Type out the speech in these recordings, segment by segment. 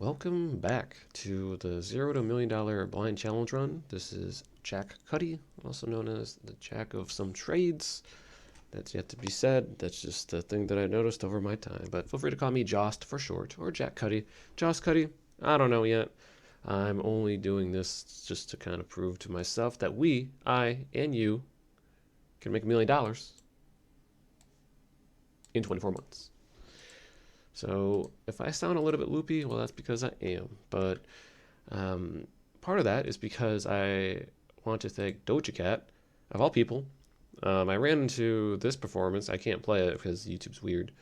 Welcome back to the $0 to $1 million blind challenge run. This is Jack Cuddy, also known as the Jack of some trades. That's yet to be said. That's just a thing that I noticed over my time. But feel free to call me Jost for short, or Jack Cuddy. Jost Cuddy, I don't know yet. I'm only doing this just to kind of prove to myself that I, and you, can make $1 million in 24 months. So if I sound a little bit loopy, well, that's because I am. But part of that is because I want to thank Doja Cat, of all people. I ran into this performance. I can't play it because YouTube's weird.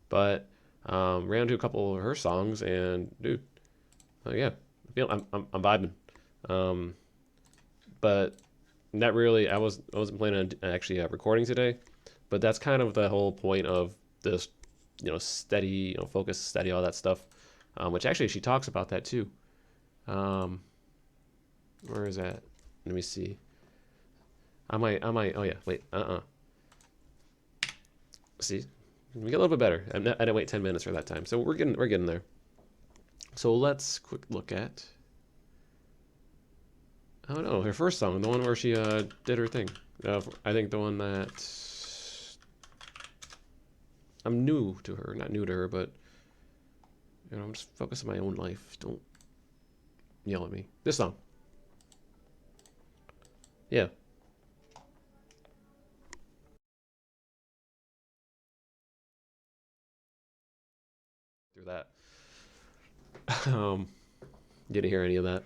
But ran into a couple of her songs, and dude, yeah, I'm vibing. But not really. I wasn't planning on actually recording today. But that's kind of the whole point of this, steady, focus, steady, all that stuff. Which actually she talks about that too. Where is that? Let me see. I might. Oh yeah, wait. See, we get a little bit better. I didn't wait 10 minutes for that time, so we're getting there. So let's quick look at. Oh no, her first song, the one where she did her thing. I think the one that I'm new to her, not new to her, but I'm just focused on my own life. Don't yell at me. This song. Yeah. Through that. Didn't hear any of that.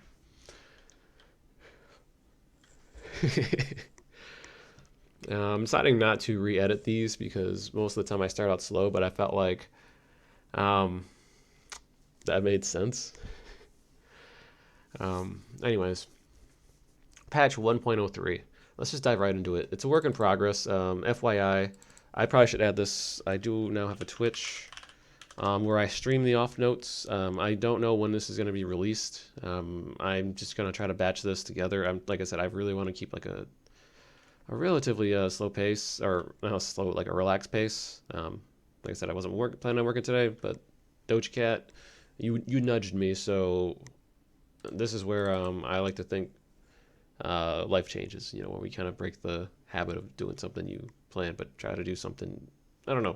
I'm deciding not to re-edit these because most of the time I start out slow, but I felt like that made sense. Anyways, patch 1.03. Let's just dive right into it. It's a work in progress. FYI, I probably should add this. I do now have a Twitch where I stream the off notes. I don't know when this is going to be released. I'm just going to try to batch this together. Like I said, I really want to keep like a relatively slow pace, or not slow, like a relaxed pace. Like I said, I wasn't planning on working today, but Doja Cat, you nudged me, so this is where I like to think life changes. Where we kind of break the habit of doing something you plan, but try to do something. I don't know.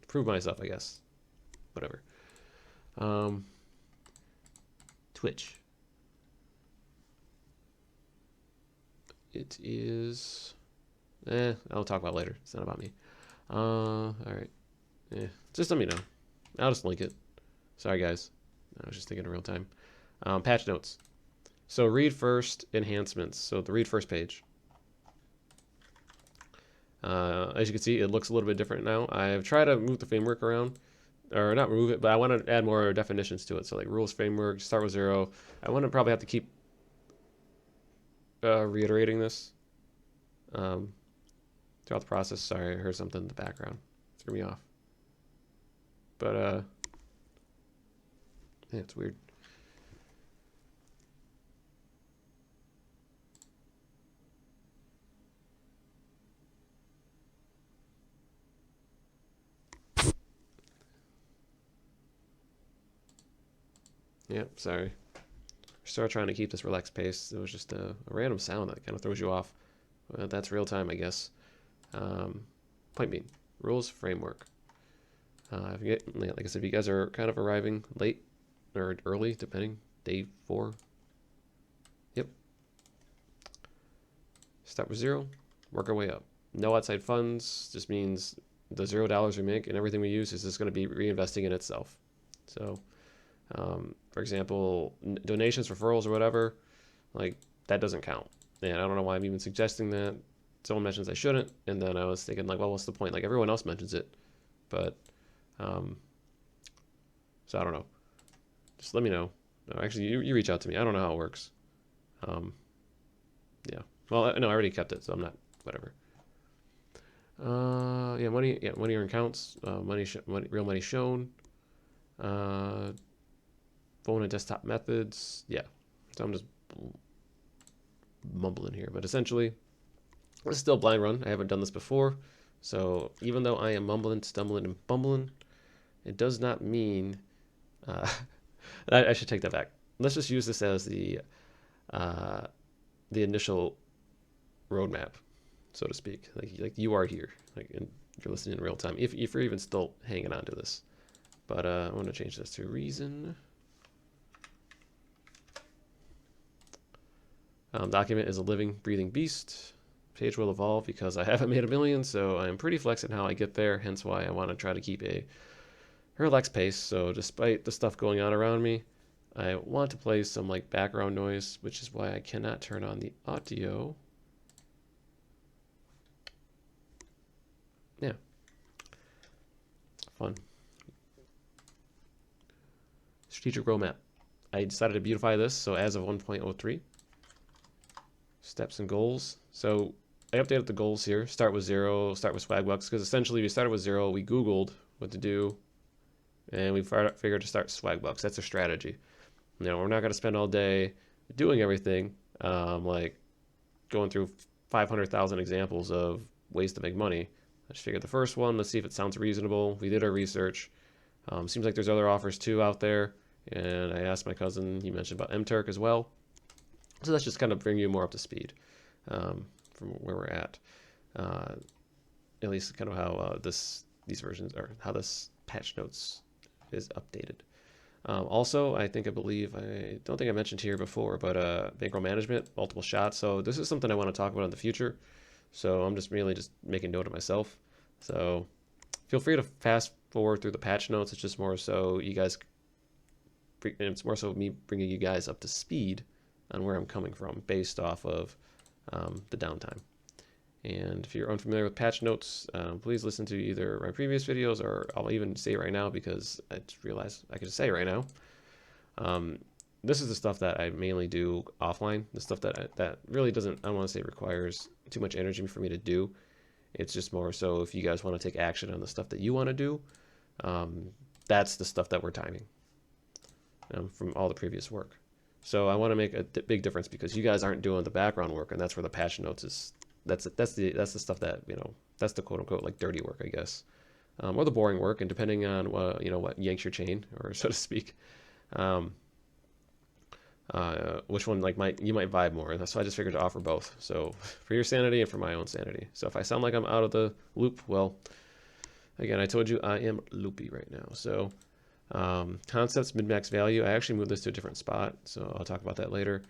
Prove myself, I guess. Whatever. Twitch. It is. I'll talk about it later. It's not about me. All right. Just let me know. I'll just link it. Sorry, guys. I was just thinking in real time. Patch notes. So read first enhancements. So the read first page. As you can see, it looks a little bit different now. I've tried to move the framework around, or not move it, but I want to add more definitions to it. So like rules framework, start with 0. I want to probably have to keep reiterating this throughout the process. Sorry, I heard something in the background. It threw me off. But yeah, it's weird. Yep, sorry. Start trying to keep this relaxed pace. It was just a random sound that kind of throws you off. That's real time, I guess. Point being, rules framework. Like I said, if you guys are kind of arriving late or early, depending, day 4. Yep. Start with 0, work our way up. No outside funds just means the $0 we make and everything we use is just going to be reinvesting in itself. So, for example, donations, referrals, or whatever, like that doesn't count. And I don't know why I'm even suggesting that. Someone mentions I shouldn't, and then I was thinking like, well, what's the point? Like everyone else mentions it, but so I don't know. Just let me know. No, actually, you reach out to me. I don't know how it works. Yeah. Well, no, I already kept it, so I'm not. Whatever. Yeah, money. Yeah, money earned counts. Real money shown. Phone and desktop methods. Yeah. So I'm just mumbling here, but essentially, this is still a blind run. I haven't done this before, so even though I am mumbling, stumbling, and bumbling, it does not mean I should take that back. Let's just use this as the initial roadmap, so to speak. Like you are here, like you're listening in real time. If you're even still hanging on to this, but I want to change this to reason. Document is a living, breathing beast. Page will evolve because I haven't made a million, so I'm pretty flex in how I get there. Hence why I want to try to keep a relaxed pace. So despite the stuff going on around me, I want to play some like background noise, which is why I cannot turn on the audio. Yeah, fun. Strategic roadmap. I decided to beautify this, so as of 1.03. Steps and goals. So I updated the goals here. Start with 0, start with swagbucks, because essentially we started with 0, we Googled what to do, and we figured to start swagbucks. That's a strategy. You know, we're not going to spend all day doing everything, like going through 500,000 examples of ways to make money. I just figured the first one, let's see if it sounds reasonable. We did our research. Seems like there's other offers too out there, and I asked my cousin, he mentioned about MTurk as well. So that's just kind of bring you more up to speed from where we're at least kind of how these versions are, how this patch notes is updated. Also, I don't think I mentioned here before, but bankroll management, multiple shots. So this is something I want to talk about in the future. So I'm just making note of myself. So feel free to fast forward through the patch notes. It's just more so it's more so me bringing you guys up to speed on where I'm coming from based off of the downtime. And if you're unfamiliar with patch notes, please listen to either my previous videos, or I'll even say it right now because I just realized I could just say it right now. This is the stuff that I mainly do offline, the stuff that really doesn't, I don't want to say requires too much energy for me to do. It's just more so if you guys want to take action on the stuff that you want to do, that's the stuff that we're timing from all the previous work. So I want to make a big difference because you guys aren't doing the background work, and that's where the patch notes is. That's the stuff that, you know, that's the quote unquote like dirty work, I guess, or the boring work, and depending on what yanks your chain, or so to speak, which one you might vibe more. And so I just figured to offer both. So for your sanity and for my own sanity. So if I sound like I'm out of the loop, well, again, I told you I am loopy right now. So. Concepts, min-max value. I actually moved this to a different spot, so I'll talk about that later.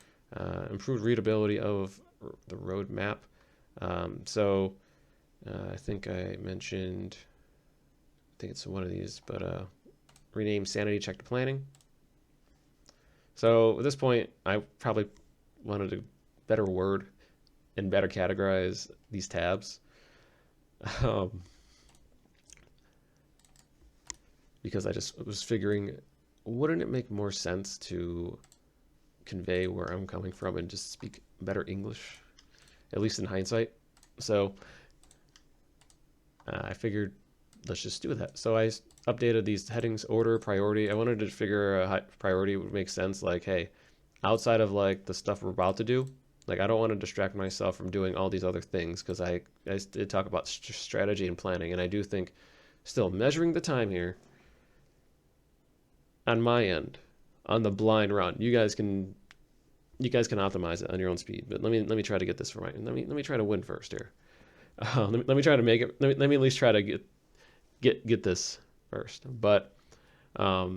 Improved readability of the roadmap. I think I mentioned, I think it's one of these, but rename sanity check to planning. So at this point, I probably wanted a better word and better categorize these tabs. Because I just was figuring, wouldn't it make more sense to convey where I'm coming from and just speak better English, at least in hindsight? So I figured let's just do that. So I updated these headings, order, priority. I wanted to figure how priority would make sense. Like, hey, outside of like the stuff we're about to do, like I don't want to distract myself from doing all these other things, because I did talk about strategy and planning, and I do think still measuring the time here on my end, on the blind run, you guys can optimize it on your own speed. But let me try to get this right. Let me try to win first here. Let me try to make it. Let me at least try to get this first. But yeah,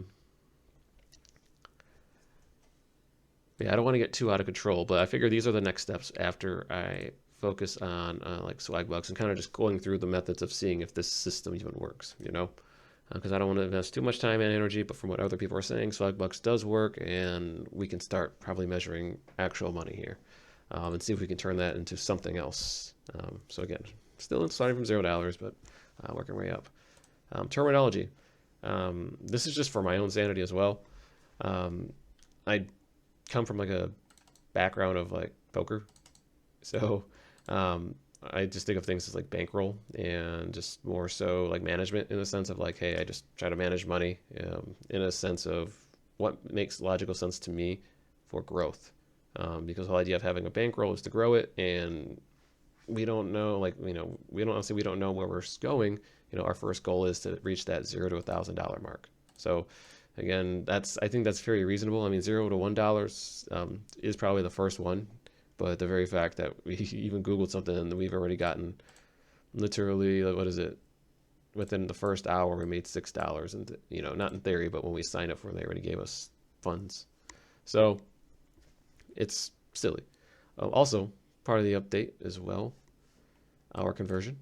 I don't want to get too out of control. But I figure these are the next steps after I focus on like swagbucks and kind of just going through the methods of seeing if this system even works. You know. Because I don't want to invest too much time and energy, but from what other people are saying, swagbucks does work, and we can start probably measuring actual money here, and see if we can turn that into something else. So again, still starting from $0, but working way up. Terminology. This is just for my own sanity as well. I come from like a background of like poker, so I just think of things as like bankroll and just more so like management, in the sense of like, hey, I just try to manage money in a sense of what makes logical sense to me for growth. Because the whole idea of having a bankroll is to grow it, and we don't know, like, we don't know where we're going. Our first goal is to reach that $0 to $1,000 mark. So Again, I think that's very reasonable. I mean, $0 to $1 is probably the first one, but the very fact that we even Googled something and we've already gotten literally, what is it? Within the first hour, we made $6, and not in theory, but when we signed up for it, they already gave us funds. So it's silly. Also, part of the update as well, our conversion.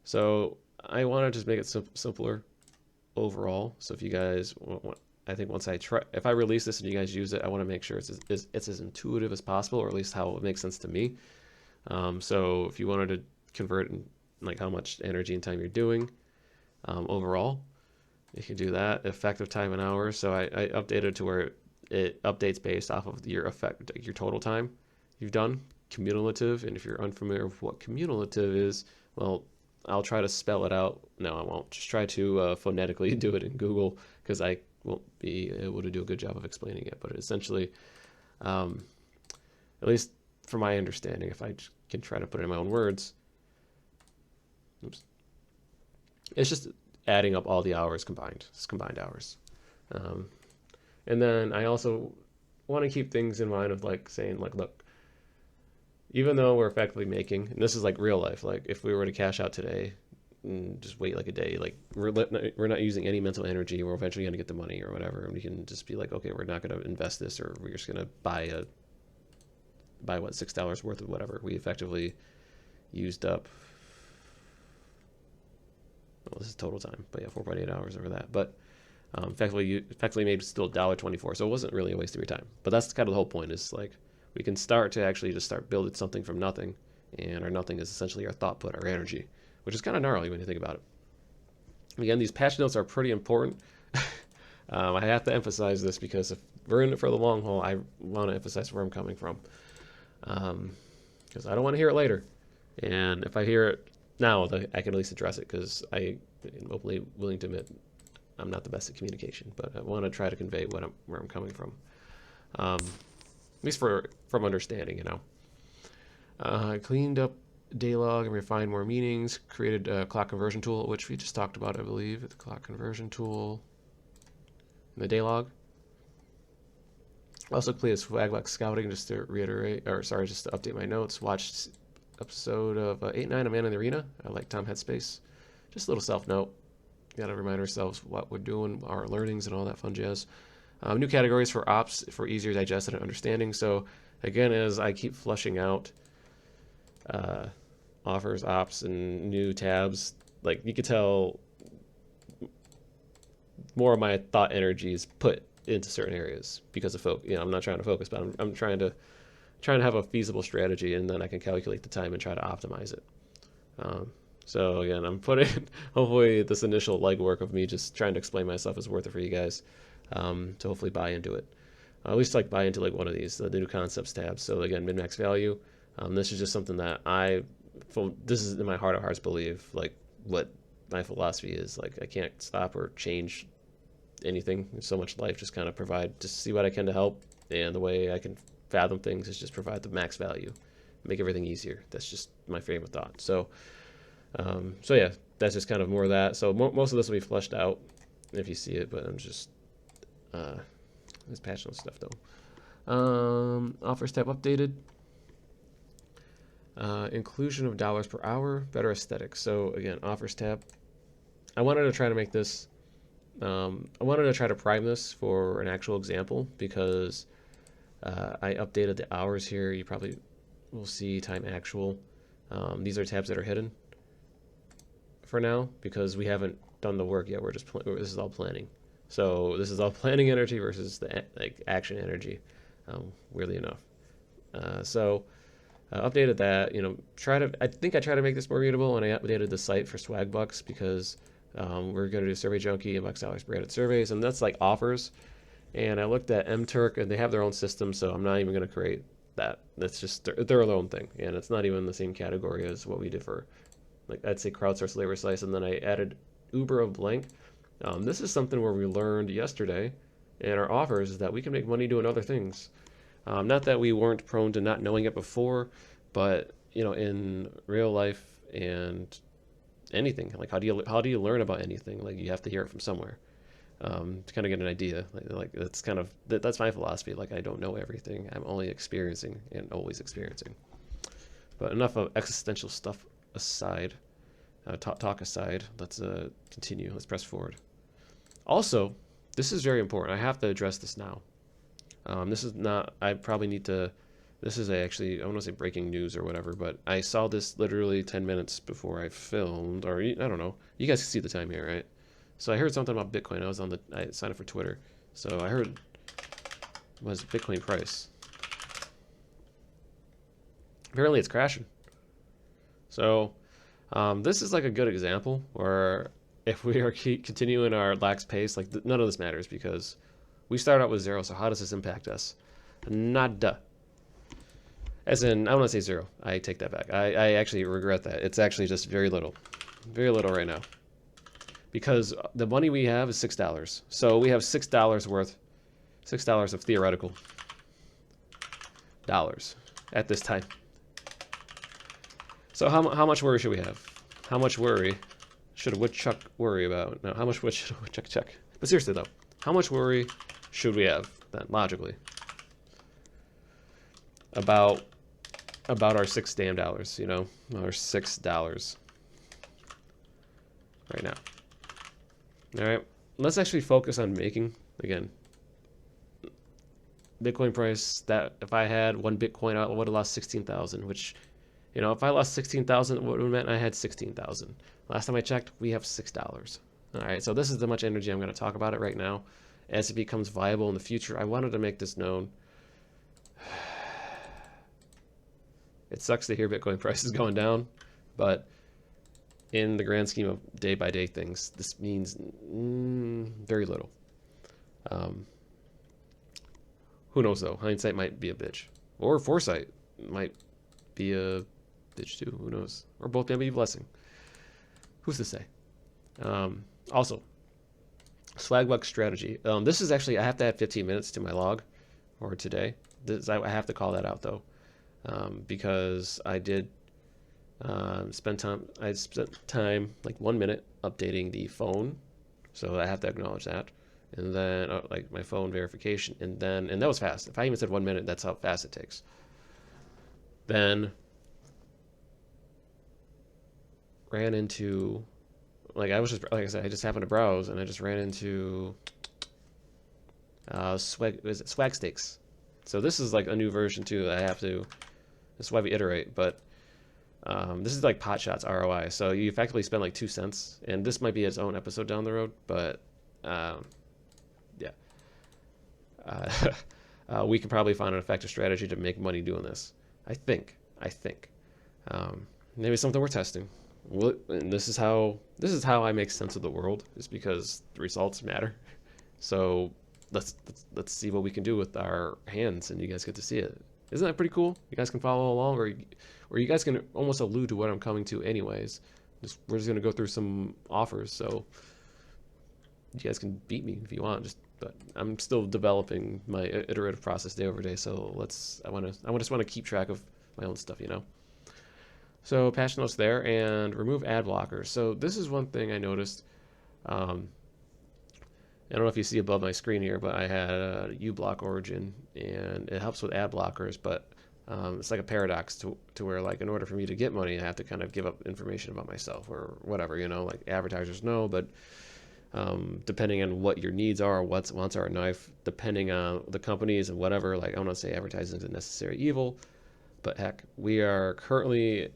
So I want to just make it simpler overall. So if you guys want, I think once if I release this and you guys use it, I want to make sure it's as intuitive as possible, or at least how it makes sense to me. So if you wanted to convert in, like, how much energy and time you're doing overall, you can do that. Effective time in hours. So I updated to where it updates based off of your total time you've done, cumulative. And if you're unfamiliar with what cumulative is, well, I'll try to spell it out. No, I won't. Just try to phonetically do it in Google, because I won't be able to do a good job of explaining it. But essentially, at least from my understanding, if I can try to put it in my own words, oops, it's just adding up all the hours combined. It's combined hours. And then I also want to keep things in mind of, like, saying, like, look, even though we're effectively making, and this is like real life, like if we were to cash out today and just wait like a day, like we're not using any mental energy, we're eventually going to get the money or whatever, and we can just be like, okay, we're not going to invest this, or we're just going to buy what, $6 worth of whatever we effectively used up. Well, this is total time, but yeah, 4.8 hours over that. But effectively made still $1.24, so it wasn't really a waste of your time. But that's kind of the whole point, is like we can start to actually just start building something from nothing, and our nothing is essentially our thought put, our energy, which is kind of gnarly when you think about it. Again, these patch notes are pretty important. I have to emphasize this because if we're in it for the long haul, I want to emphasize where I'm coming from, because I don't want to hear it later. And if I hear it now, I can at least address it, because I am openly willing to admit I'm not the best at communication, but I want to try to convey where I'm coming from, at least from understanding. I cleaned up daylog and refined more meanings, created a clock conversion tool, which we just talked about, I believe, the clock conversion tool in the daylog. Also completed swagbucks scouting, just to reiterate, or sorry, just to update my notes. Watched episode of 8 and 9 of Man in the Arena. I like Tom Headspace. Just a little self note. Got to remind ourselves what we're doing, our learnings, and all that fun jazz. New categories for ops for easier digestion and understanding. So again, as I keep flushing out offers, ops, and new tabs, like you could tell, more of my thought energy is put into certain areas because of focus. I'm not trying to focus, but I'm trying to have a feasible strategy, and then I can calculate the time and try to optimize it. So again, I'm putting hopefully this initial legwork of me just trying to explain myself is worth it for you guys, to hopefully buy into it. At least like buy into like one of these, the new concepts tabs. So again, min-max value. This is just something that this is in my heart of hearts believe, like what my philosophy is. Like I can't stop or change anything. There's so much life, just kind of just see what I can to help. And the way I can fathom things is just provide the max value, make everything easier. That's just my frame of thought. So yeah, that's just kind of more of that. So most of this will be fleshed out if you see it, but I'm just this patch note stuff though. Offers tab updated. Inclusion of dollars per hour, better aesthetics. So again, offers tab. I wanted to try to make this. I wanted to try to prime this for an actual example, because I updated the hours here. You probably will see time actual. These are tabs that are hidden for now because we haven't done the work yet. We're just this is all planning. So this is all planning energy versus the action energy, weirdly enough. So updated that. I think I tried to make this more readable, and I updated the site for swagbucks because we're going to do Survey Junkie, InboxDollars branded surveys, and that's like offers. And I looked at MTurk, and they have their own system, so I'm not even going to create that. That's just their own thing, and it's not even the same category as what we did for, like, I'd say crowdsourced labor slice, and then I added Uber of blank. This is something where we learned yesterday in our offers is that we can make money doing other things. Not that we weren't prone to not knowing it before, but in real life and anything, like how do you learn about anything? Like you have to hear it from somewhere. to kind of get an idea. Like that's my philosophy. Like I don't know everything. I'm only experiencing and always experiencing. But enough of existential stuff aside. Talk aside. Let's continue. Let's press forward. Also, this is very important. I have to address this now. This is not. I probably need to. This is actually, I want to say breaking news or whatever, but I saw this literally 10 minutes before I filmed, or I don't know. You guys can see the time here, right? So I heard something about Bitcoin. I signed up for Twitter. So I heard, was Bitcoin price. Apparently it's crashing. So this is like a good example where if we are continuing our lax pace, like none of this matters because we start out with 0. So how does this impact us? Nada. As in, I want to say 0. I take that back. I actually regret that. It's actually just very little right now. Because the money we have is $6. So we have $6 worth, $6 of theoretical dollars at this time. So how much worry should we have? How much worry should a woodchuck worry about? No, how much wood should a woodchuck check? But seriously though, how much worry should we have then, logically, about our $6 damn dollars, you know, our $6 right now. All right, let's actually focus on making, again, Bitcoin price. That if I had 1 Bitcoin, I would have lost 16,000, which, you know, if I lost 16,000, it would have meant I had 16,000. Last time I checked, we have $6. All right, so this is the much energy I'm going to talk about it right now. As it becomes viable in the future, I wanted to make this known. It sucks to hear Bitcoin prices going down, but in the grand scheme of day-by-day things, this means very little. Who knows, though? Hindsight might be a bitch. Or foresight might be a bitch, too. Who knows? Or both may be a blessing. Who's to say? Also, swagbucks strategy. This is actually, I have to add 15 minutes to my log for today. I have to call that out, though. Because I did spend time, like 1 minute, updating the phone, so I have to acknowledge that, and then like my phone verification, and that was fast. If I even said 1 minute, that's how fast it takes. Then ran into, like I said, I just happened to browse, and I just ran into swag stakes. So this is like a new version too. That's why we iterate, but this is like pot shots ROI. So you effectively spend like 2 cents, and this might be its own episode down the road, but yeah. We can probably find an effective strategy to make money doing this. I think. Maybe something we're testing. And this is how I make sense of the world, is because the results matter. So let's see what we can do with our hands, and you guys get to see it. Isn't that pretty cool? You guys can follow along, or you guys can almost allude to what I'm coming to anyways. We're just going to go through some offers, so you guys can beat me if you want. But I'm still developing my iterative process day over day, so I just want to keep track of my own stuff, you know? So patch notes there, and remove ad blockers. So this is one thing I noticed. I don't know if you see above my screen here, but I had a uBlock origin, and it helps with ad blockers, but it's like a paradox to where, like, in order for me to get money, I have to kind of give up information about myself or whatever, you know, like advertisers know, but depending on what your needs are, wants are at knife, depending on the companies and whatever, like, I don't want to say advertising is a necessary evil, but heck, we are currently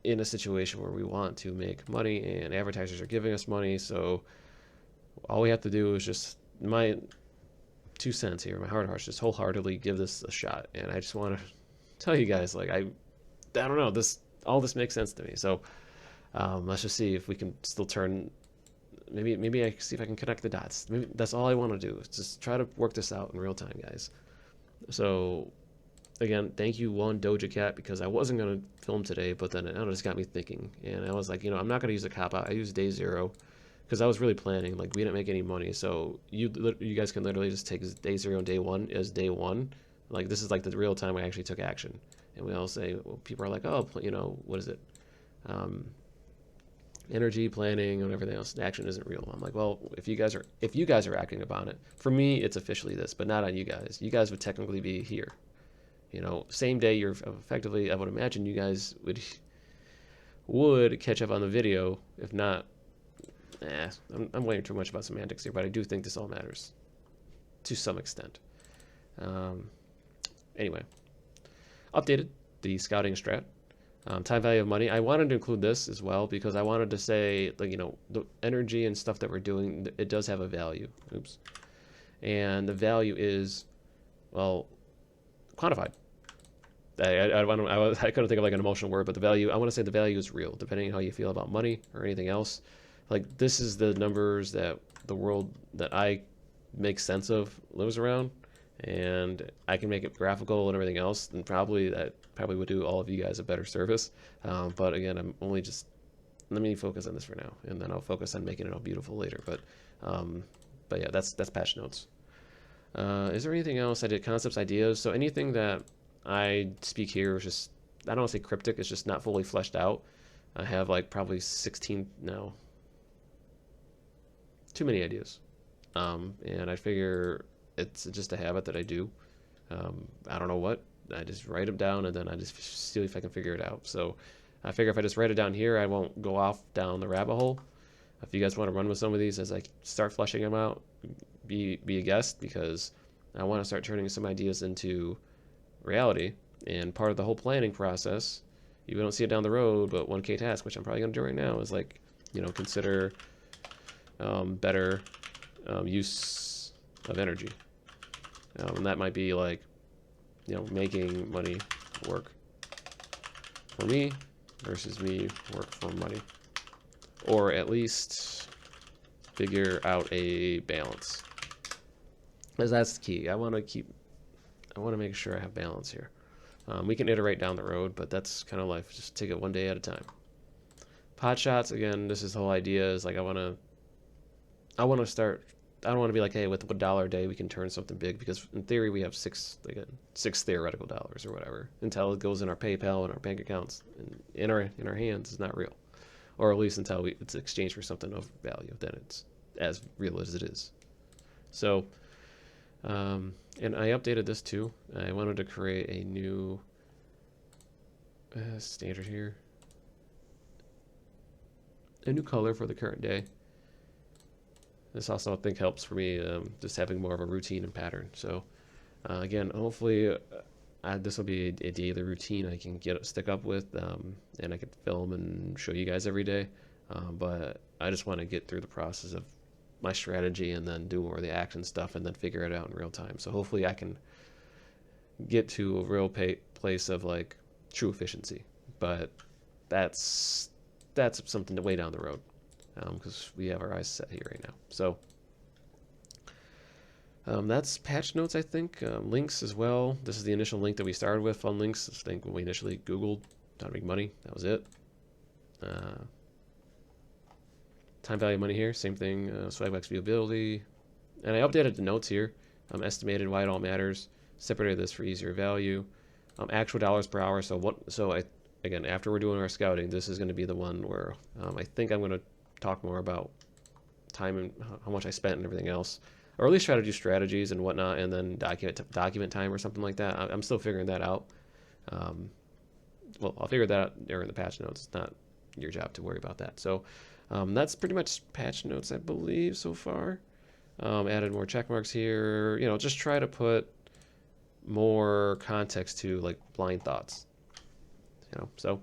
in a situation where we want to make money, and advertisers are giving us money, so all we have to do is just, my 2 cents here, my heart of hearts, just wholeheartedly give this a shot. And I just want to tell you guys, like, I don't know, all this makes sense to me. So let's just see if we can still turn, maybe I see if I can connect the dots. Maybe that's all I want to do, is just try to work this out in real time, guys. So again, thank you, one Doja Cat, because I wasn't going to film today, but then it just got me thinking, and I was like, you know, I'm not going to use a cop out. I used day 0. Because I was really planning, like, we didn't make any money, so you guys can literally just take day 0 and day 1 as day 1. Like, this is like the real time I actually took action. And we all say, well, people are like, oh, you know, what is it? energy, planning, and everything else. Action isn't real. I'm like, well, if you guys are acting upon it, for me, it's officially this, but not on you guys. You guys would technically be here. You know, same day you're effectively. I would imagine you guys would catch up on the video. If not, I'm waiting too much about semantics here, but I do think this all matters to some extent. Anyway, updated the scouting strat. Time value of money. I wanted to include this as well because I wanted to say, like, you know, the energy and stuff that we're doing, it does have a value. Oops. And the value is, well, quantified. I couldn't think of like an emotional word, but the value, I want to say the value is real, depending on how you feel about money or anything else. Like, this is the numbers that the world that I make sense of lives around, and I can make it graphical and everything else, and probably would do all of you guys a better service. But again, I'm only just, let me focus on this for now, and then I'll focus on making it all beautiful later. But yeah, that's patch notes. Is there anything else? I did concepts, ideas. So anything that I speak here is just, I don't want to say cryptic, it's just not fully fleshed out. I have like probably 16, no, too many ideas. And I figure it's just a habit that I do. I don't know what, I just write them down and then I just see if I can figure it out. So I figure if I just write it down here, I won't go off down the rabbit hole. If you guys want to run with some of these as I start fleshing them out, be a guest, because I want to start turning some ideas into reality. And part of the whole planning process, you don't see it down the road, but 1K task, which I'm probably going to do right now, is like, you know, consider better use of energy. And that might be like, you know, making money work for me versus me work for money. Or at least figure out a balance. Because that's the key. I want to make sure I have balance here. We can iterate down the road, but that's kind of life. Just take it one day at a time. Pot shots, again, this is the whole idea, is like I want to start, I don't want to be like, hey, with $1 a day we can turn something big, because in theory we have six theoretical dollars or whatever until it goes in our PayPal and our bank accounts, and in our hands is not real, or at least until it's exchanged for something of value, then it's as real as it is. So and I updated this too. I wanted to create a new standard here, a new color for the current day. This also, I think, helps for me just having more of a routine and pattern. So again, hopefully this will be a daily routine I can stick up with, and I can film and show you guys every day. But I just want to get through the process of my strategy and then do more of the action stuff and then figure it out in real time. So hopefully I can get to a real place of like true efficiency. But that's something to way down the road, because we have our eyes set here right now. So that's patch notes, I think. Links as well. This is the initial link that we started with. Fun links. I think when we initially Googled how to make money, that was it. Time value of money here, same thing. Swagbucks viewability, and I updated the notes here. Estimated why it all matters. Separated this for easier value. Actual dollars per hour. Again, after we're doing our scouting, this is going to be the one where I think I'm going to talk more about time and how much I spent and everything else, or at least try to do strategies and whatnot, and then document time or something like that. I'm still figuring that out. Well, I'll figure that out during the patch notes. It's not your job to worry about that. So that's pretty much patch notes, I believe, so far. Added more check marks here. You know, just try to put more context to like blind thoughts. You know, so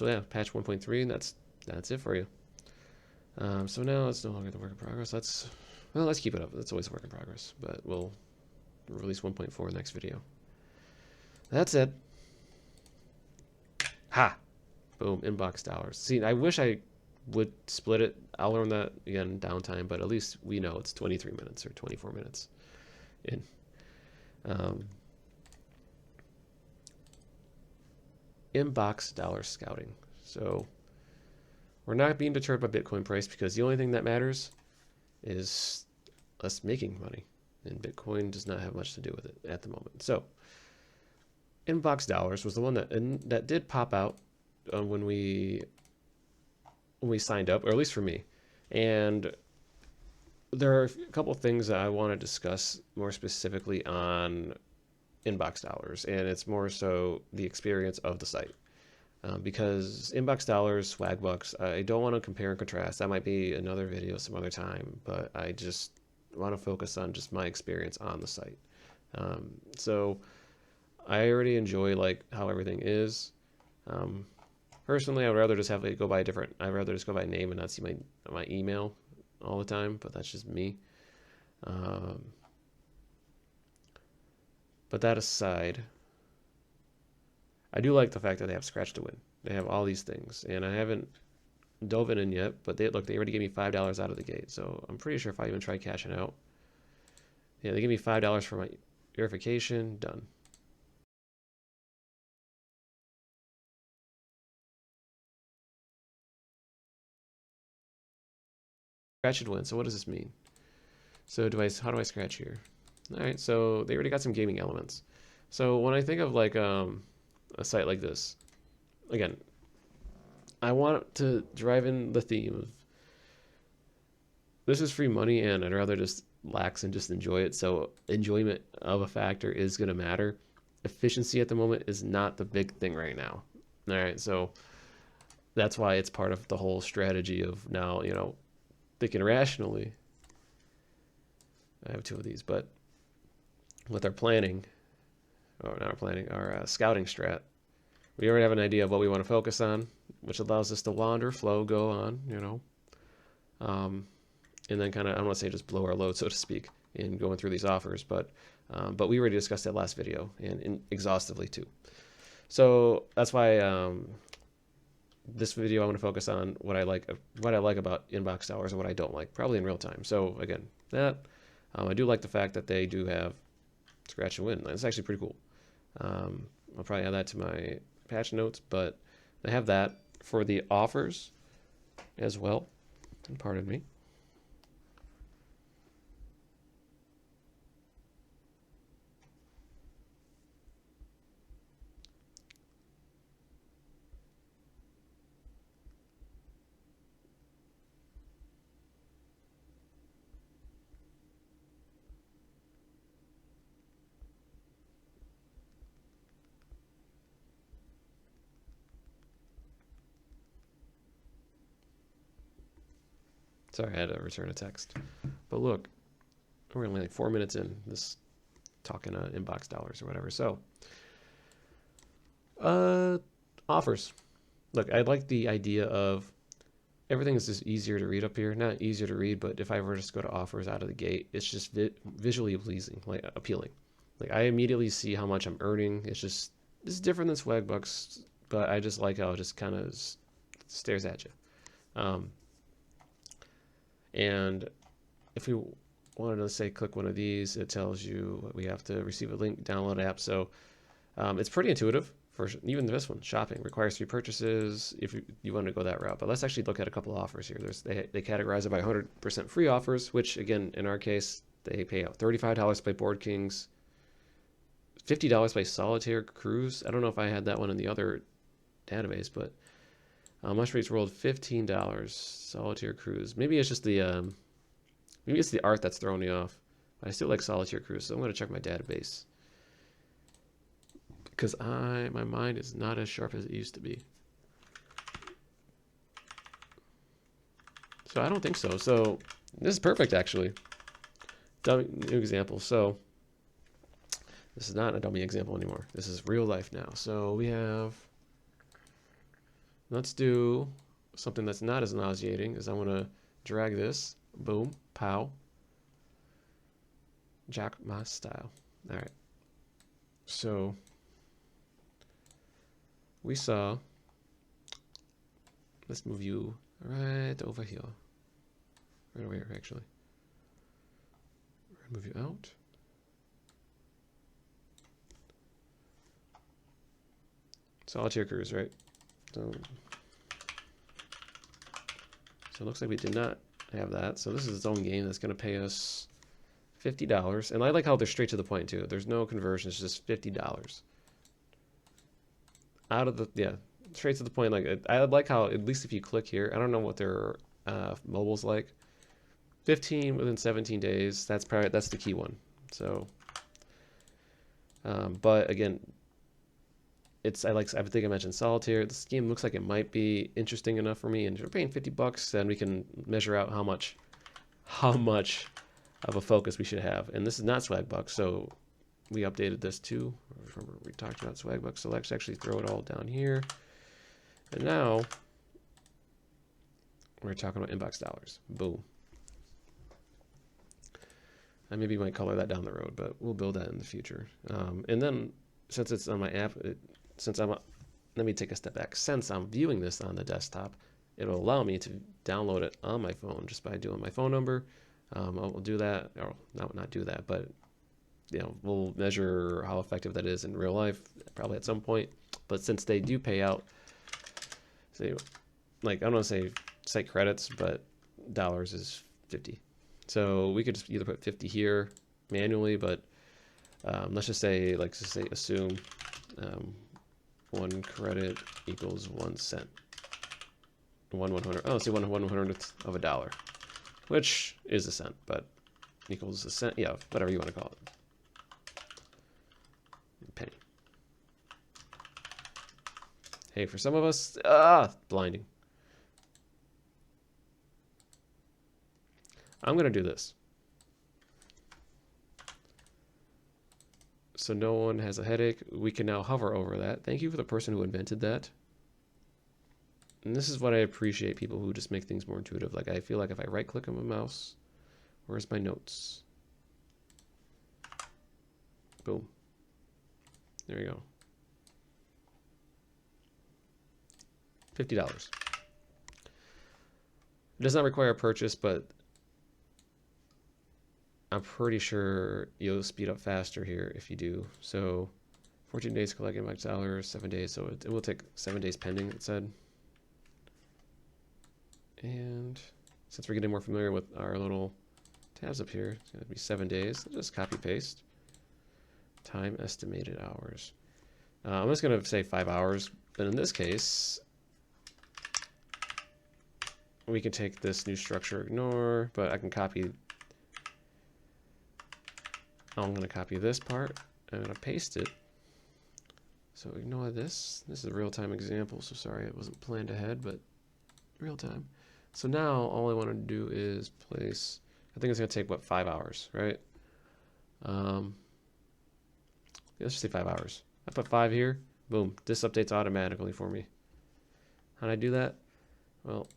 yeah, patch 1.3, and that's it for you. So now it's no longer the work in progress. Let's keep it up. It's always a work in progress, but we'll release 1.4 next video. That's it. Ha! Boom, InboxDollars. See, I wish I would split it. I'll learn that again, downtime, but at least we know it's 23 minutes or 24 minutes in. InboxDollars scouting. So we're not being deterred by Bitcoin price, because the only thing that matters is us making money, and Bitcoin does not have much to do with it at the moment. So InboxDollars was the one that did pop out when we when we signed up, or at least for me. And there are a couple of things that I want to discuss more specifically on InboxDollars, and it's more so the experience of the site. Because InboxDollars, swagbucks, I don't want to compare and contrast. That might be another video some other time, but I just want to focus on just my experience on the site. So I already enjoy like how everything is. Personally, I would rather just have it go by a different. I'd rather just go by name and not see my email all the time. But that's just me. But that aside, I do like the fact that they have Scratch to Win. They have all these things, and I haven't dove in yet. But they already gave me $5 out of the gate, so I'm pretty sure if I even try cashing out, yeah, they give me $5 for my verification. Done. Scratch and win. So what does this mean? So how do I scratch here? All right, so they already got some gaming elements. So when I think of like a site like this, again, I want to drive in the theme of this is free money, and I'd rather just lax and just enjoy it. So enjoyment of a factor is going to matter. Efficiency at the moment is not the big thing right now. All right, so that's why it's part of the whole strategy of now, thinking rationally. I have two of these, but with our planning, or not our planning, our scouting strat, we already have an idea of what we want to focus on, which allows us to wander, flow, go on, and then kind of, I don't want to say just blow our load, so to speak, in going through these offers, but we already discussed that last video and exhaustively too. So that's why this video I want to focus on what I like about InboxDollars and what I don't like, probably in real time. So again, that I do like the fact that they do have Scratch and Win. It's actually pretty cool. I'll probably add that to my patch notes, but they have that for the offers as well. And pardon me. Sorry, I had to return a text. But look, we're only like 4 minutes in this talking InboxDollars or whatever. So, offers. Look, I like the idea of everything is just easier to read up here. Not easier to read, but if I were just to go to offers out of the gate, it's just visually pleasing, like appealing. Like I immediately see how much I'm earning. It's different than swagbucks, but I just like how it just kind of stares at you. And if we wanted to say click one of these, it tells you we have to receive a link, download app. So it's pretty intuitive for even this one. Shopping requires 3 purchases if you want to go that route. But let's actually look at a couple of offers here. They categorize it by 100% free offers, which again, in our case, they pay out $35 to play Board Kings, $50 to play Solitaire Cruise. I don't know if I had that one in the other database, but Mush Rates World, $15. Solitaire Cruise. Maybe it's just the maybe it's the art that's throwing me off. But I still like Solitaire Cruise, so I'm going to check my database because my mind is not as sharp as it used to be. So I don't think so. So this is perfect actually. Dummy new example. So this is not a dummy example anymore. This is real life now. So we have. Let's do something that's not as nauseating as I want to drag this. Boom. Pow. Jack my style. All right. So we saw. Let's move you right over here. Right over here, actually. Move you out. Solitaire Cruise, right? So it looks like we did not have that. So this is its own game that's going to pay us $50. And I like how they're straight to the point too. There's no conversion. It's just $50. Out of the, yeah, straight to the point. Like I like how at least if you click here, I don't know what their mobile's like. 15 within 17 days. That's the key one. So, but again, I think I mentioned solitaire. This game looks like it might be interesting enough for me, and if you're paying $50, then we can measure out how much of a focus we should have. And this is not swagbucks, so we updated this too. Remember we talked about swagbucks, so let's actually throw it all down here. And now we're talking about InboxDollars. Boom. I maybe might color that down the road, but we'll build that in the future. And then since it's on my app, let me take a step back. Since I'm viewing this on the desktop, it'll allow me to download it on my phone just by doing my phone number. I'll do that, or not do that, but we'll measure how effective that is in real life, probably at some point. But since they do pay out, say, like I don't want to say site credits, but dollars is 50. So we could just either put 50 here manually, but let's just say, assume 1 credit equals 1 cent. 1/100. Oh, let's say 1/100th of a dollar, which is a cent, but equals a cent. Yeah, whatever you want to call it. Penny. Hey, for some of us, blinding. I'm going to do this. So no one has a headache. We can now hover over that. Thank you for the person who invented that. And this is what I appreciate, people who just make things more intuitive. Like I feel like if I right click on my mouse, where's my notes? Boom. There you go. $50. It does not require a purchase, but I'm pretty sure you'll speed up faster here if you do. So 14 days collecting $5, 7 days. So it will take 7 days pending, it said. And since we're getting more familiar with our little tabs up here, it's going to be 7 days. Just copy paste. Time estimated hours. I'm just going to say 5 hours. But in this case, we can take this new structure, ignore, but I can copy. I'm going to copy this part. I'm going to paste it. So ignore this. This is a real-time example, so sorry it wasn't planned ahead, but real-time. So now all I want to do is place, I think it's going to take, 5 hours, right? Let's just say 5 hours. I put 5 here. Boom. This updates automatically for me. How do I do that? Well,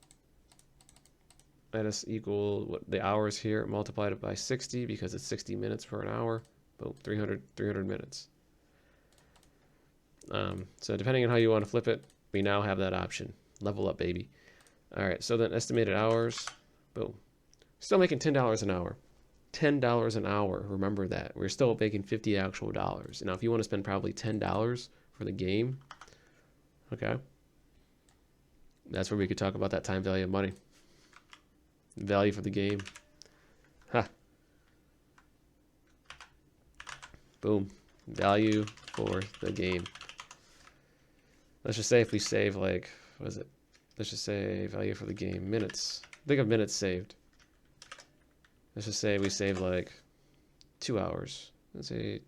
I just equal the hours here, multiplied it by 60 because it's 60 minutes per an hour. Boom, 300 minutes. So depending on how you want to flip it, we now have that option. Level up, baby. All right, so then estimated hours, boom. Still making $10 an hour. $10 an hour, remember that. We're still making 50 actual dollars. Now, if you want to spend probably $10 for the game, okay, that's where we could talk about that time value of money. Value for the game. Ha. Boom. Value for the game. Let's just say if we save what is it? Let's just say value for the game, minutes. Think of minutes saved. Let's just say we save 2 hours. Let's say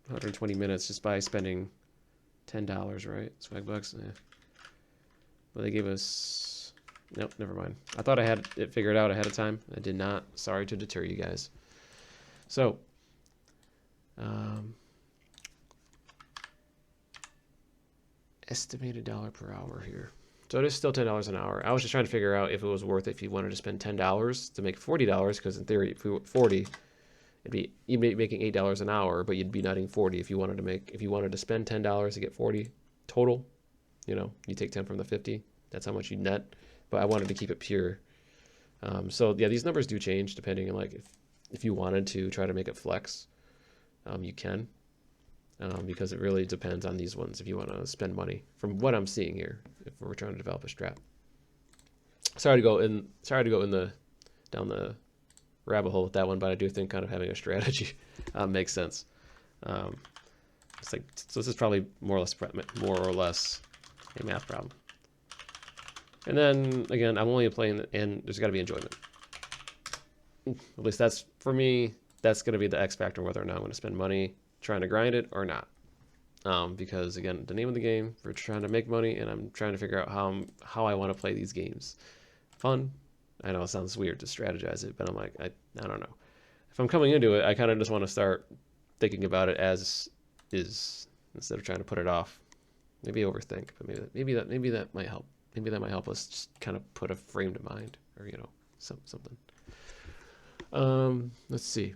120 minutes just by spending $10, right? swagbucks. Yeah. Well, they gave us, nope, never mind. I thought I had it figured out ahead of time. I did not. Sorry to deter you guys. So, estimated dollar per hour here. So it is still $10 an hour. I was just trying to figure out if it was worth it if you wanted to spend $10 to make $40, because in theory, if we were 40, you'd be making $8 an hour, but you'd be netting 40 if you wanted to spend $10 to get 40 total. You take 10 from the 50. That's how much you net. But I wanted to keep it pure. So yeah, these numbers do change depending on if you wanted to try to make it flex, you can. Because it really depends on these ones if you want to spend money from what I'm seeing here if we're trying to develop a strat. Sorry to go down the rabbit hole with that one, but I do think kind of having a strategy makes sense. So this is probably more or less a math problem. And then again, I'm only playing, and there's got to be enjoyment. At least that's for me. That's going to be the X factor, whether or not I'm going to spend money trying to grind it or not. Because again, the name of the game, we're trying to make money, and I'm trying to figure out how I want to play these games. Fun. I know it sounds weird to strategize it, but I'm like, I don't know. If I'm coming into it, I kind of just want to start thinking about it as is instead of trying to put it off. Maybe overthink, but maybe that might help. Maybe that might help us just kind of put a frame to mind, or you know, something. Let's see.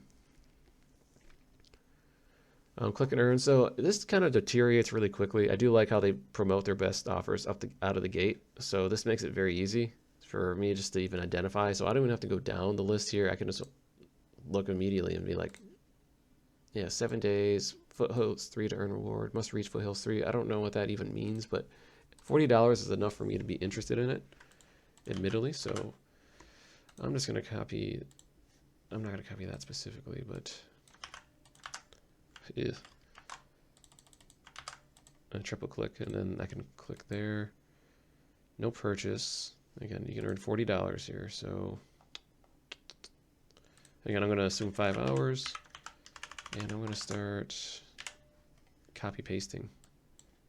Click and earn. So this kind of deteriorates really quickly. I do like how they promote their best offers out of the gate. So this makes it very easy for me just to even identify. So I don't even have to go down the list here. I can just look immediately and be like, yeah, 7 days, foothills 3 to earn reward, must reach foothills 3. I don't know what that even means, but $40 is enough for me to be interested in it, admittedly. So I'm just going to copy. I'm not going to copy that specifically, but yeah. And triple click, and then I can click there. No purchase. Again, you can earn $40 here. So again, I'm going to assume 5 hours, and I'm going to start copy pasting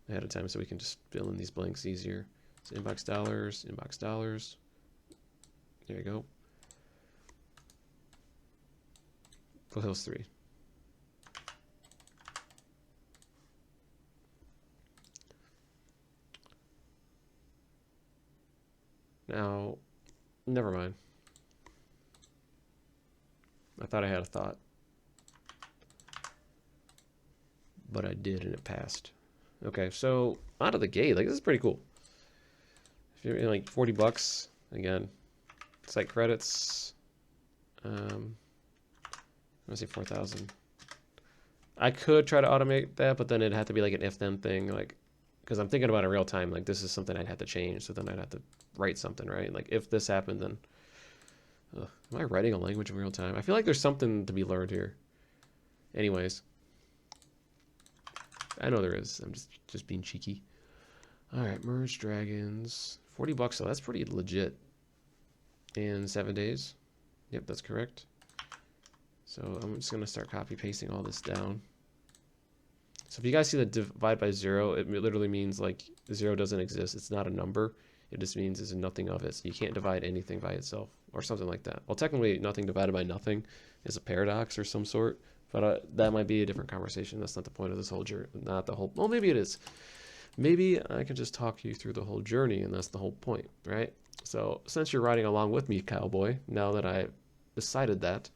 ahead of time so we can just fill in these blanks easier. So InboxDollars, InboxDollars. There you go. Foothills 3. Now, never mind. I thought I had a thought, but I did, and it passed. Okay, so out of the gate, like this is pretty cool. If you're in like $40, again, site credits. Let's say 4,000. I could try to automate that, but then it'd have to be like an if-then thing, like, because I'm thinking about it in real time. Like this is something I'd have to change, so then I'd have to write something, right? Like if this happened, then am I writing a language in real time? I feel like there's something to be learned here. Anyways, I know there is. I'm just being cheeky. All right, merge dragons, $40. So that's pretty legit. And 7 days. Yep, that's correct. So I'm just gonna start copy pasting all this down. So if you guys see the divide by 0, it literally means like 0 doesn't exist. It's not a number. It just means there's nothing of it. So you can't divide anything by itself or something like that. Well, technically nothing divided by nothing is a paradox or some sort, but that might be a different conversation. That's not the point of this whole journey. Not the whole, well, maybe it is. Maybe I can just talk you through the whole journey, and that's the whole point, right? So since you're riding along with me, cowboy, now that I decided that,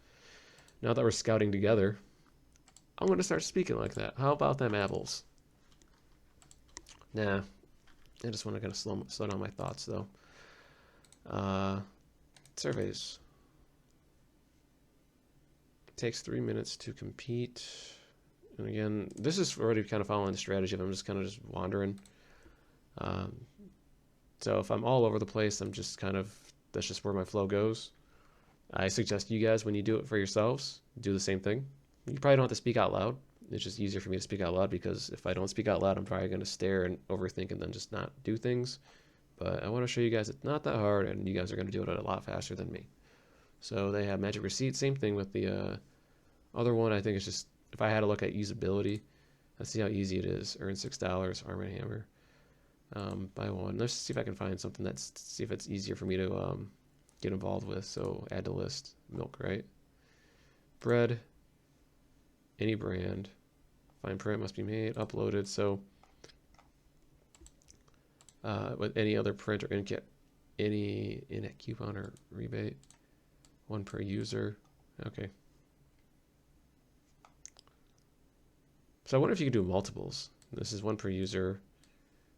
now that we're scouting together, I'm going to start speaking like that. How about them apples? Nah, I just want to kind of slow down my thoughts, though. Surveys. It takes 3 minutes to compete. And again, this is already kind of following the strategy of I'm just kind of just wandering. So if I'm all over the place, I'm just kind of, that's just where my flow goes. I suggest you guys, when you do it for yourselves, do the same thing. You probably don't have to speak out loud. It's just easier for me to speak out loud because if I don't speak out loud, I'm probably going to stare and overthink and then just not do things. But I want to show you guys it's not that hard, and you guys are going to do it a lot faster than me. So they have magic receipt. Same thing with the other one. I think it's just, if I had to look at usability, let's see how easy it is. Earn $6, arm and hammer. Buy one. Let's see if I can find something that's, see if it's easier for me to get involved with. So add to list. Milk, right? Bread. Any brand. Fine print must be made, uploaded. So with any other print or any in-app coupon or rebate, 1 per user. Okay. So I wonder if you could do multiples. This is 1 per user.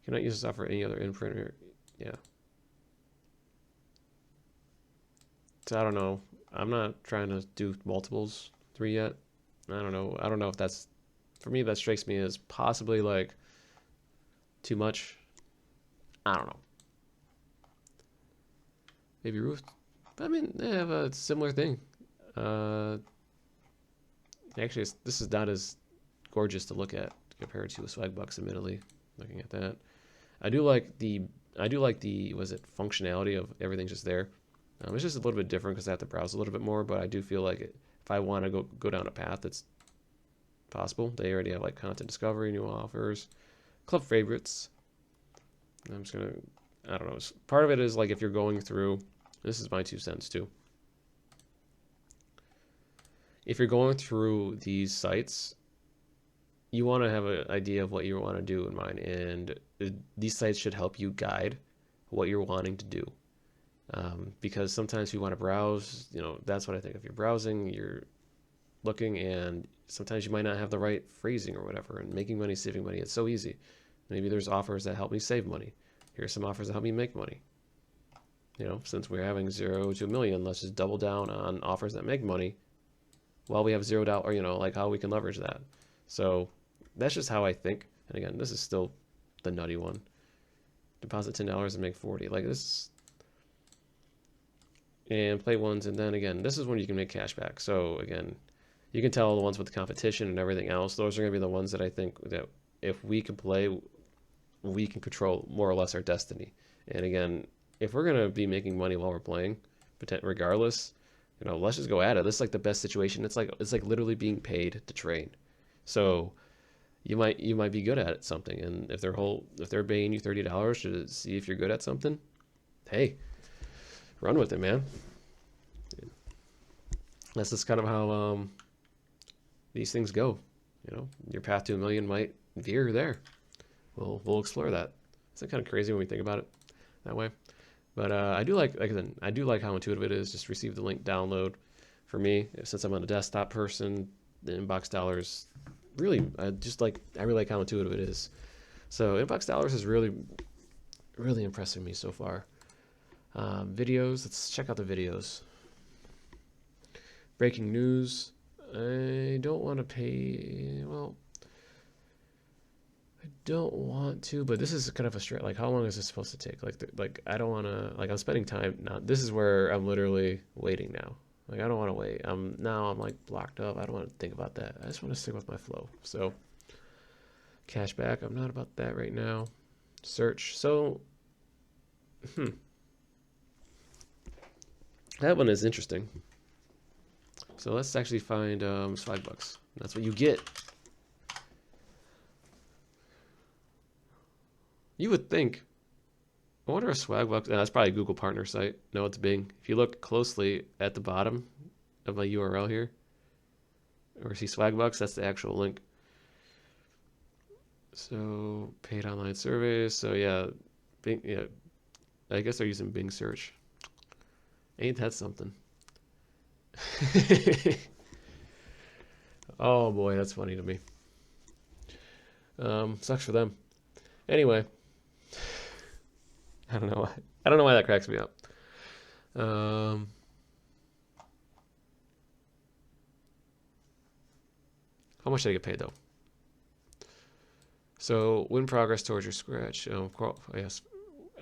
Cannot use this offer any other imprint or, yeah. So I don't know. I'm not trying to do multiples 3 yet. I don't know. I don't know if that's, for me, that strikes me as possibly like too much. I don't know. Maybe Ruth. I mean, they have a similar thing. Actually, this is not as gorgeous to look at compared to a swagbucks, admittedly. Looking at that, I do like the I do like the, was it functionality of everything's just there. It's just a little bit different because I have to browse a little bit more, but I do feel like if I want to go down a path that's possible, they already have like content discovery, new offers, club favorites. I'm just gonna, I don't know. Part of it is like if you're going through, this is my 2 cents too. If you're going through these sites, you want to have an idea of what you want to do in mind, and these sites should help you guide what you're wanting to do. Because sometimes you want to browse, you know, that's what I think. If you're browsing, you're looking, and sometimes you might not have the right phrasing or whatever, and making money, saving money, it's so easy. Maybe there's offers that help me save money. Here's some offers that help me make money. You know, since we're having 0 to $1 million, let's just double down on offers that make money while we have $0, or, you know, like how we can leverage that. So that's just how I think. And again, this is still the nutty one. Deposit $10 and make 40. Like this. And play ones, and then again, this is when you can make cash back. So again, you can tell the ones with the competition and everything else, those are going to be the ones that I think that if we can play, we can control more or less our destiny. And again, if we're going to be making money while we're playing, regardless, you know, let's just go at it. This is like the best situation. It's like literally being paid to train. So you might be good at something, and if they're paying you $30 to see if you're good at something, hey, run with it, man. That's just kind of how these things go. You know, your path to $1 million might veer there. We'll explore that. It's kind of crazy when we think about it that way. But I do like I said, I do like how intuitive it is. Just receive the link, download. For me, since I'm a desktop person, the InboxDollars really, I really like how intuitive it is. So InboxDollars is really impressing me so far. Videos, let's check out the videos. Breaking news. I don't want to pay, well, I don't want to, but this is kind of a straight, like how long is this supposed to take? Like I don't want to, like I'm spending time now. This is where I'm literally waiting now. Like I don't want to wait. I'm like blocked up. I don't want to think about that. I just want to stick with my flow. So cashback, I'm not about that right now. Search. So, that one is interesting. So let's actually find swagbucks. That's what you get. You would think, I wonder if swagbucks, that's probably a Google partner site. No, it's Bing. If you look closely at the bottom of my URL here, or see swagbucks, that's the actual link. So paid online surveys. So yeah, Bing, yeah, I guess they're using Bing search. Ain't that something? Oh boy, that's funny to me. Sucks for them. Anyway, I don't know why that cracks me up. How much did I get paid though? So win progress towards your scratch. Yes.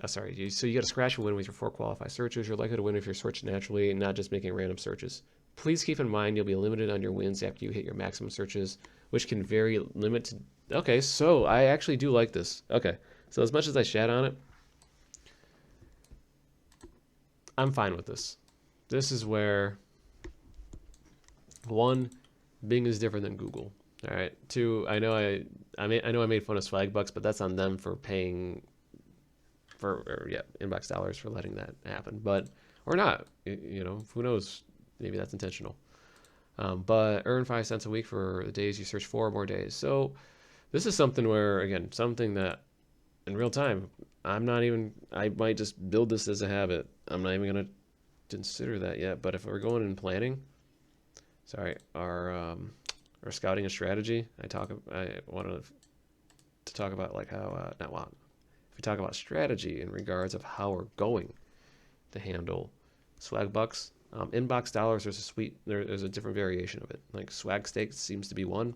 Sorry. So you get a scratch and win with your 4 qualified searches. You're likely to win if you're searching naturally and not just making random searches. Please keep in mind you'll be limited on your wins after you hit your maximum searches, which can vary limited. Okay, so I actually do like this. Okay, so as much as I shat on it, I'm fine with this. This is where, 1, Bing is different than Google. All right. 2, I know I made fun of swagbucks, but that's on them for paying InboxDollars for letting that happen, but or not. You know, who knows? Maybe that's intentional. But earn 5 cents a week for the days you search 4 or more days. So this is something where, again, something that in real time, I might just build this as a habit. I'm not even going to consider that yet. But if we're going in planning, our scouting and strategy, I wanted to talk about like how, if we talk about strategy in regards of how we're going to handle swagbucks, InboxDollars, there's a different variation of it. Like swag stakes seems to be one,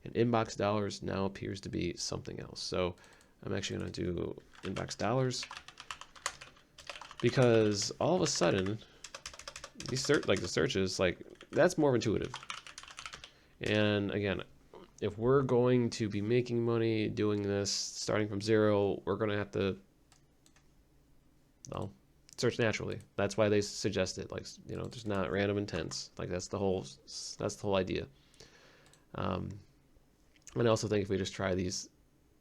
and InboxDollars now appears to be something else. So I'm actually going to do InboxDollars because all of a sudden these the searches, like that's more intuitive. And again, if we're going to be making money doing this starting from 0, we're going to have to well, search naturally. That's why they suggest it. Like, you know, there's not random intents. Like that's the whole idea. And I also think if we just try these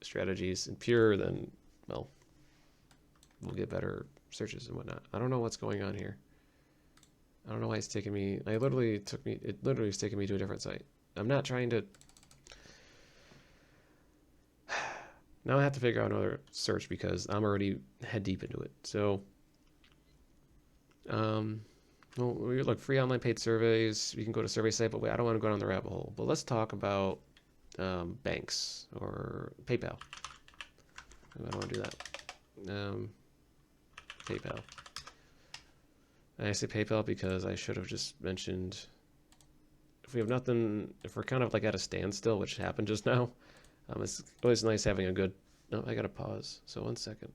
strategies in pure, then well, we'll get better searches and whatnot. I don't know what's going on here. I don't know why it's taking me. It literally is taking me to a different site. I'm not trying to. Now I have to figure out another search because I'm already head deep into it. So, well, we look, free online paid surveys. You can go to survey site, but wait, I don't want to go down the rabbit hole. But let's talk about banks or PayPal. I don't want to do that. PayPal. And I say PayPal because I should have just mentioned if we have nothing, if we're kind of like at a standstill, which happened just now, it's always nice having a good. No, I gotta pause. So 1 second.